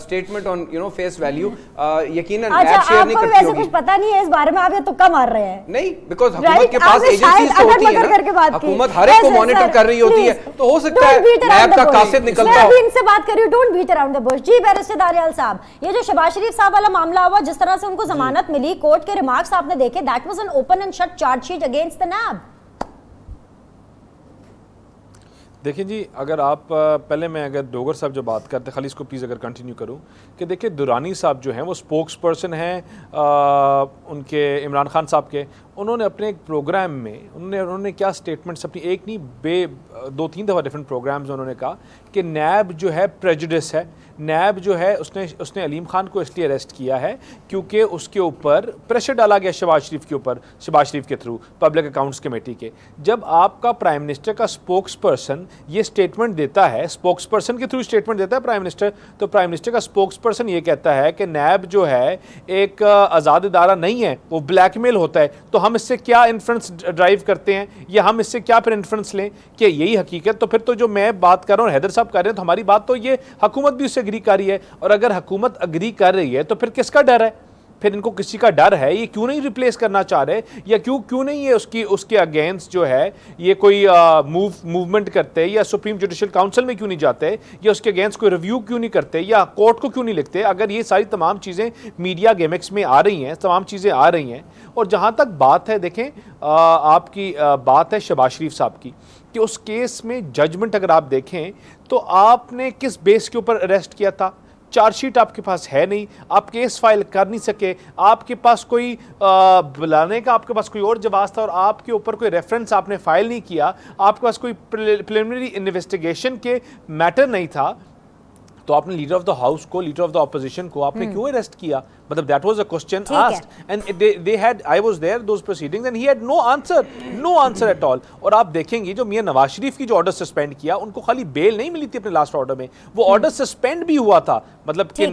statement on face value. यकीनन नैब शेयर नहीं करती होगी। कुछ पता नहीं है इस बारे में, आप ये तुक्का मार रहे हैं। नहीं, बिकॉज़ हुकूमत के पास एजेंसीज तो होती है ना, हुकूमत हर एक को मॉनिटर कर रही होती है, तो हो सकता है नैब का कासिद निकलता हो। मैं इनसे बात कर रही हूं, don't beat around the bush. जी बैरिस्टर दानियाल साहब, ये जो शहबाज शरीफ साहब वाला मामला हुआ, जिस तरह से उनको जमानत मिली, कोर्ट के रिमार्क्स आपने देखे, that was an open and shut chargesheet against the NAB. देखिए जी, अगर आप पहले मैं अगर डोगर साहब जो बात करते, खाली इसको प्लीज़ अगर कंटिन्यू करूं कि देखिए दुरानी साहब जो हैं वो स्पोक्स पर्सन हैं उनके इमरान खान साहब के। उन्होंने अपने एक प्रोग्राम में उन्होंने क्या स्टेटमेंट्स अपनी एक नहीं 2-3 दफ़ा डिफरेंट प्रोग्राम्स उन्होंने कहा कि नैब जो है प्रेजुडिस है, नैब जो है उसने अलीम खान को इसलिए अरेस्ट किया है क्योंकि उसके ऊपर प्रेशर डाला गया शहबाज शरीफ के ऊपर, शहबाज शरीफ के थ्रू पब्लिक अकाउंट्स कमेटी के। जब आपका प्राइम मिनिस्टर का स्पोक्स पर्सन ये स्टेटमेंट देता है, स्पोक्स पर्सन के थ्रू स्टेटमेंट देता है प्राइम मिनिस्टर, तो प्राइम मिनिस्टर का स्पोक्स पर्सन ये कहता है कि नैब जो है एक आज़ाद इदारा नहीं है, वो ब्लैकमेल होता है। तो हम इससे क्या इन्फ्रेंस ड्राइव करते हैं या हम इससे क्या फिर इन्फ्रेंस लें कि यही हकीकत? तो फिर तो जो मैं बात कर रहा हूँ, हैदर साहब कर रहे हैं, तो हमारी बात तो ये हुकूमत भी उससे एग्री कर रही है, और अगर हुकूमत एग्री कर रही है तो फिर किसका डर है? फिर इनको किसी का डर है? ये क्यों नहीं रिप्लेस करना चाह रहे, या क्यों नहीं ये उसके अगेंस्ट जो है ये कोई मूवमेंट करते, या सुप्रीम जुडिशल काउंसिल में क्यों नहीं जाते, या उसके अगेंस्ट कोई रिव्यू क्यों नहीं करते, या कोर्ट को क्यों नहीं लिखते? अगर ये सारी तमाम चीज़ें मीडिया गेमिक्स में आ रही हैं, तमाम चीज़ें आ रही हैं। और जहाँ तक बात है, देखें आपकी बात है शहबाज शरीफ साहब की कि उस केस में जजमेंट अगर आप देखें तो आपने किस बेस के ऊपर अरेस्ट किया था? चार्जशीट आपके पास है नहीं, आप केस फाइल कर नहीं सके, आपके पास कोई बुलाने का आपके पास कोई और जवाब था और आपके ऊपर कोई रेफरेंस आपने फाइल नहीं किया, आपके पास कोई प्रिलिमिनरी इन्वेस्टिगेशन के मैटर नहीं था, तो आपने लीडर ऑफ द हाउस को, लीडर ऑफ द ऑपोजिशन को आपने क्यों अरेस्ट किया? मतलब that was a question asked and they had, I was there those proceedings and he had no answer at all. और आप देखेंगे जो मियां नवाज शरीफ की जो ऑर्डर सस्पेंड किया, उनको खाली बेल नहीं मिली थी अपने लास्ट ऑर्डर में, वो ऑर्डर सस्पेंड भी हुआ था। मतलब कि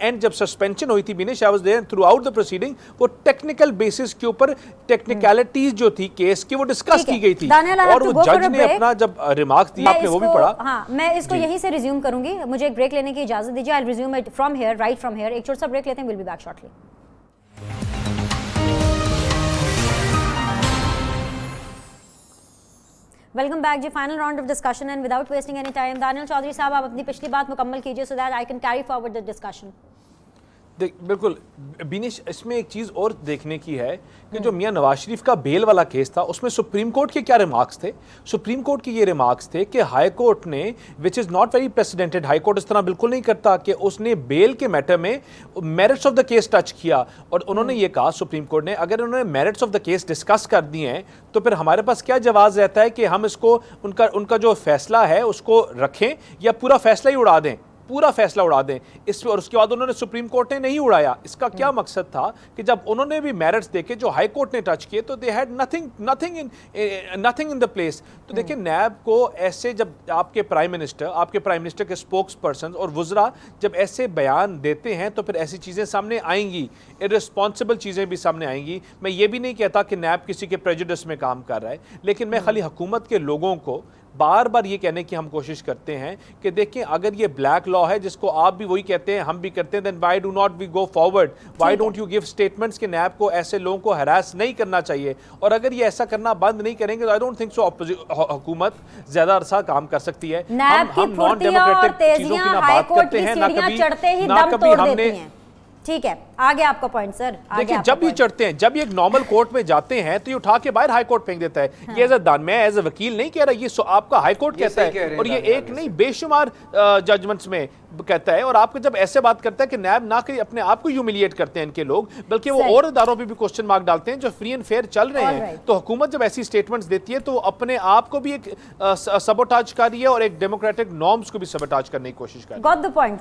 एंड जब सस्पेंशन हुई थी Beenish, I was there throughout the proceeding, वो टेक्निकल बेसिस के ऊपर टेक्निकलिटीज जो थी केस की वो डिस्कस की गई थी, और वो जज ने अपना जब रिमार्क्स दिया आपने वो भी पढ़ा। हाँ, मैं इसको यहीं से रिज्यूम करूंगी, मुझे एक ब्रेक लेने की इजाजत दीजिए। I will resume it from here, right from here. एक छोटा सा ब्रेक लेते हैं, will be back shortly. Welcome back जी, final round of discussion and without wasting any time, Daniyal Chaudhry साहब आप अपनी पिछली बात मुकम्मल कीजिए so that I can carry forward the discussion. बिल्कुल बीनिश, इसमें एक चीज़ और देखने की है कि जो मियां नवाज शरीफ का बेल वाला केस था उसमें सुप्रीम कोर्ट के क्या रिमार्क्स थे। सुप्रीम कोर्ट के ये रिमार्क्स थे कि हाई कोर्ट ने, which is not very precedented, high court इस तरह बिल्कुल नहीं करता कि उसने बेल के मैटर में merits of the case touch किया। और उन्होंने ये कहा सुप्रीम कोर्ट ने, अगर उन्होंने merits of the case discuss कर दिए हैं तो फिर हमारे पास क्या जवाब रहता है कि हम इसको उनका जो फैसला है उसको रखें या पूरा फैसला ही उड़ा दें, पूरा फैसला उड़ा दें इस। और उसके बाद उन्होंने, सुप्रीम कोर्ट ने नहीं उड़ाया। इसका क्या मकसद था कि जब उन्होंने भी मेरिट्स देखे जो हाई कोर्ट ने टच किए तो they had nothing in the place. तो देखिए नैब को ऐसे, जब आपके प्राइम मिनिस्टर के स्पोक्स पर्सन और वुज़रा जब ऐसे बयान देते हैं तो फिर ऐसी चीज़ें सामने आएंगी, इररिस्पॉन्सिबल चीज़ें भी सामने आएंगी। मैं ये भी नहीं कहता कि नैब किसी के प्रेजुडिस में काम कर रहा है, लेकिन मैं खाली हुकूमत के लोगों को बार बार ये कहने की हम कोशिश करते हैं कि देखें, अगर ये ब्लैक लॉ है जिसको आप भी वही कहते हैं हम भी करते हैं, then why do not we go forward, why don't you give statements कि नैब को ऐसे लोगों को हरास नहीं करना चाहिए। और अगर ये ऐसा करना बंद नहीं करेंगे तो आई डोंट थिंक सो हुकूमत ज्यादा अरसा काम कर सकती है। हम नॉन डेमोक्रेटिक चीजों की ना बात करते हैं, ना कभी हमने। ठीक है, आगे आपका पॉइंट सर। देखिए जब ये चढ़ते हैं, जब ये एक नॉर्मल कोर्ट में जाते हैं तो ये उठा के बाहर हाई कोर्ट फेंक देता है। हाँ। ये एज अ मैं एज अ वकील नहीं कह रहा, ये आपका हाई कोर्ट कहता है, और ये एक नहीं बेशुमार जजमेंट्स में कहता है। और आपको जब ऐसे बात करता है कि नैब ना कि अपने आप को ह्यूमिलिएट करते हैं इनके लोग, बल्कि वो और इदारों पे भी क्वेश्चन मार्क डालते हैं जो फ्री एंड फेयर चल रहे हैं। तो हुकूमत जब ऐसी स्टेटमेंट्स देती है तो वो अपने आप को भी एक सबोटाज कर रही है और एक डेमोक्रेटिक नॉर्म्स को भी सबोटाज करने की कोशिश कर रही है। Got the point,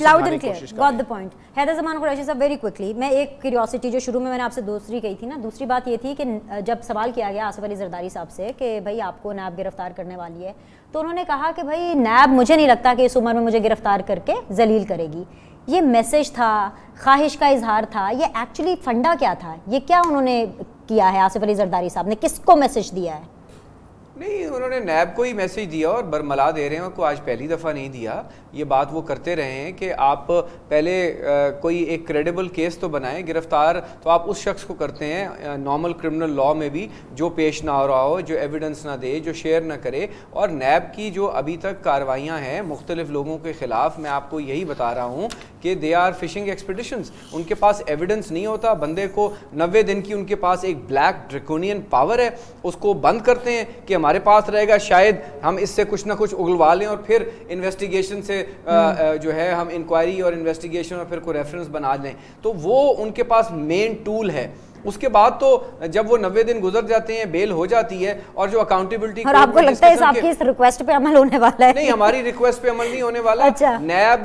loud and clear, got the point. Haider Zaman Qureshi sahab, very quickly, मैं एक क्यूरियोसिटी जो शुरू में मैंने आपसे दूसरी कही थी ना, दूसरी बात ये थी कि जब सवाल किया गया आसिफ अली जरदारी साहब से कि भाई आपको नैब गिरफ्तार करने वाली है, तो उन्होंने कहा कि भाई नैब मुझे नहीं लगता कि इस उम्र में मुझे गिरफ्तार करके जलील करेगी। ये मैसेज था, ख्वाहिश का इजहार था, ये एक्चुअली फंडा क्या था? ये क्या उन्होंने किया है आसिफ अली जरदारी साहब ने, किसको मैसेज दिया है? नहीं, उन्होंने नैब को ही मैसेज दिया और बरमला दे रहे हैं, उनको आज पहली दफ़ा नहीं दिया। ये बात वो करते रहे हैं कि आप पहले कोई एक क्रेडिबल केस तो बनाएं। गिरफ्तार तो आप उस शख्स को करते हैं नॉर्मल क्रिमिनल लॉ में भी जो पेश ना हो रहा हो, जो एविडेंस ना दे, जो शेयर ना करे। और नैब की जो अभी तक कार्रवाइयाँ हैं मुख्तलिफ लोगों के ख़िलाफ़, मैं आपको यही बता रहा हूँ कि दे आर फिशिंग एक्सपीडिशंस। उनके पास एविडेंस नहीं होता, बंदे को 90 दिन की उनके पास एक ब्लैक ड्रैकोनियन पावर है, उसको बंद करते हैं कि हमारे पास रहेगा, शायद हम इससे कुछ ना कुछ उगलवा लें और फिर इन्वेस्टिगेशन से जो है हम इंक्वायरी और इन्वेस्टिगेशन और फिर कोई रेफरेंस बना लें। तो वो उनके पास मेन टूल है। उसके बाद तो जब वो 90 दिन गुजर जाते हैं, बेल हो जाती है और जो अकाउंटेबिलिटी, और आपको लगता है आपकी इस रिक्वेस्ट पे अमल होने वाला है? नहीं, हमारी रिक्वेस्ट पे अमल नहीं होने वाला। अच्छा। नैब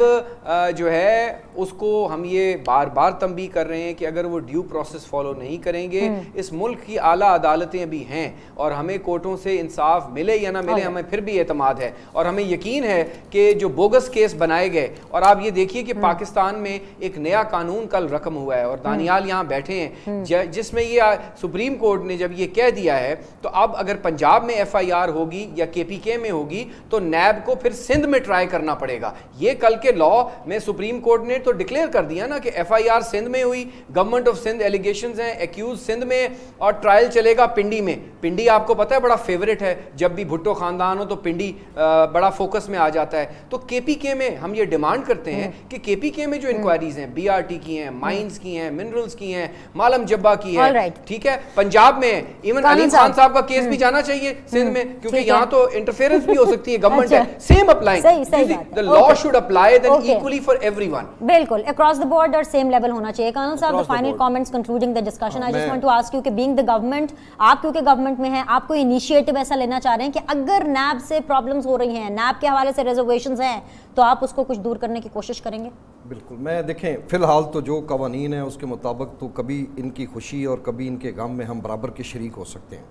जो है उसको हम ये बार बार तंबीह कर रहे हैं कि अगर वो ड्यू प्रोसेस फॉलो नहीं करेंगे, इस मुल्क की आला अदालतें भी हैं और हमें कोर्टों से इंसाफ मिले या ना मिले, हमें फिर भी एतमाद है और हमें यकीन है कि जो बोगस केस बनाए गए, और आप ये देखिए कि पाकिस्तान में एक नया कानून कल रकम हुआ है और दानियाल यहाँ बैठे हैं जिसमें ये सुप्रीम कोर्ट ने जब ये कह दिया है, तो अब अगर पंजाब में FIR होगी या KPK में होगी तो नैब को फिर सिंध में ट्राई करना पड़ेगा। ये कल के लॉ में सुप्रीम कोर्ट ने तो डिक्लेयर कर दिया ना कि FIR सिंध में हुई, गवर्नमेंट ऑफ सिंध एलिगेशंस हैं, एक्यूज सिंध में, और ट्रायल चलेगा पिंडी में। पिंडी आपको पता है बड़ा फेवरेट है, जब भी भुट्टो खानदान हो तो पिंडी बड़ा फोकस में आ जाता है। तो KPK में हम ये डिमांड करते हैं कि KPK में जो इंक्वायरीज हैं, BRT की हैं, माइंस की हैं, मिनरल्स की हैं, मालम जब्बा की है, ठीक है, पंजाब में इवन अली खान साहब का केस भी जाना चाहिए सिंध में, क्योंकि यहाँ तो इंटरफेरेंस भी हो सकती है, गवर्नमेंट है, same apply, the law should apply then equally for everyone. बिल्कुल अक्रॉस द बोर्ड और सेम लेवल होना चाहिए। कर्नल साहब, the final comments concluding the discussion, I just want to ask you कि बीइंग द गवर्नमेंट, आप क्योंकि government में हैं, आप कोई इनिशिएटिव ऐसा लेना चाह रहे हैं कि अगर नैब से प्रॉब्लम्स हो रही हैं, नैब के हवाले से रिजर्वेशंस हैं, तो आप उसको कुछ दूर करने की कोशिश करेंगे? बिल्कुल। मैं देखें, फ़िलहाल तो जो कवानीन है उसके मुताबिक तो कभी इनकी खुशी और कभी इनके गम में हम बराबर के शरीक हो सकते हैं।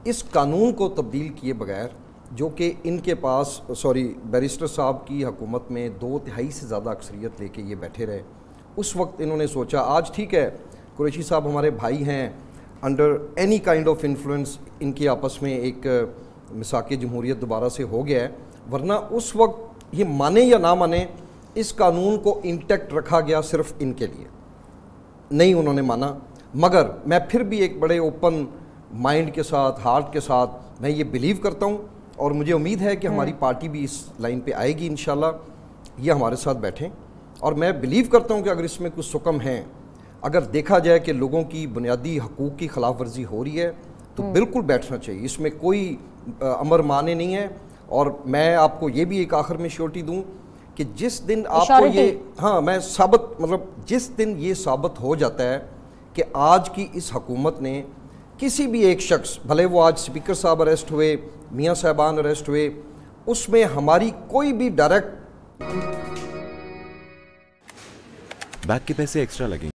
इस कानून को तब्दील किए बगैर, जो कि इनके पास बैरिस्टर साहब की हुकूमत में 2/3 से ज़्यादा अक्सरियत लेके ये बैठे रहे, उस वक्त इन्होंने सोचा आज ठीक है कुरैशी साहब हमारे भाई हैं, under any kind of influence इनकी आपस में एक मिसाक जमहूरियत दोबारा से हो गया है, वरना उस वक्त ये माने या ना माने इस कानून को इंटैक्ट रखा गया सिर्फ इनके लिए, नहीं उन्होंने माना। मगर मैं फिर भी एक बड़े ओपन माइंड के साथ, हार्ट के साथ मैं ये बिलीव करता हूँ और मुझे उम्मीद है कि हमारी पार्टी भी इस लाइन पे आएगी इंशाल्लाह। ये हमारे साथ बैठें और मैं बिलीव करता हूँ कि अगर इसमें कुछ सुकम हैं, अगर देखा जाए कि लोगों की बुनियादी हकूक़ की खिलाफ वर्जी हो रही है तो बिल्कुल बैठना चाहिए, इसमें कोई अमर माने नहीं है। और मैं आपको ये भी एक आखिर में श्योरिटी दूं कि जिस दिन आपको ये, हाँ मैं साबित, मतलब जिस दिन ये साबित हो जाता है कि आज की इस हुकूमत ने किसी भी एक शख्स, भले वो आज स्पीकर साहब अरेस्ट हुए, मियाँ साहबान अरेस्ट हुए, उसमें हमारी कोई भी डायरेक्ट बैग के पैसे एक्स्ट्रा लगेंगे।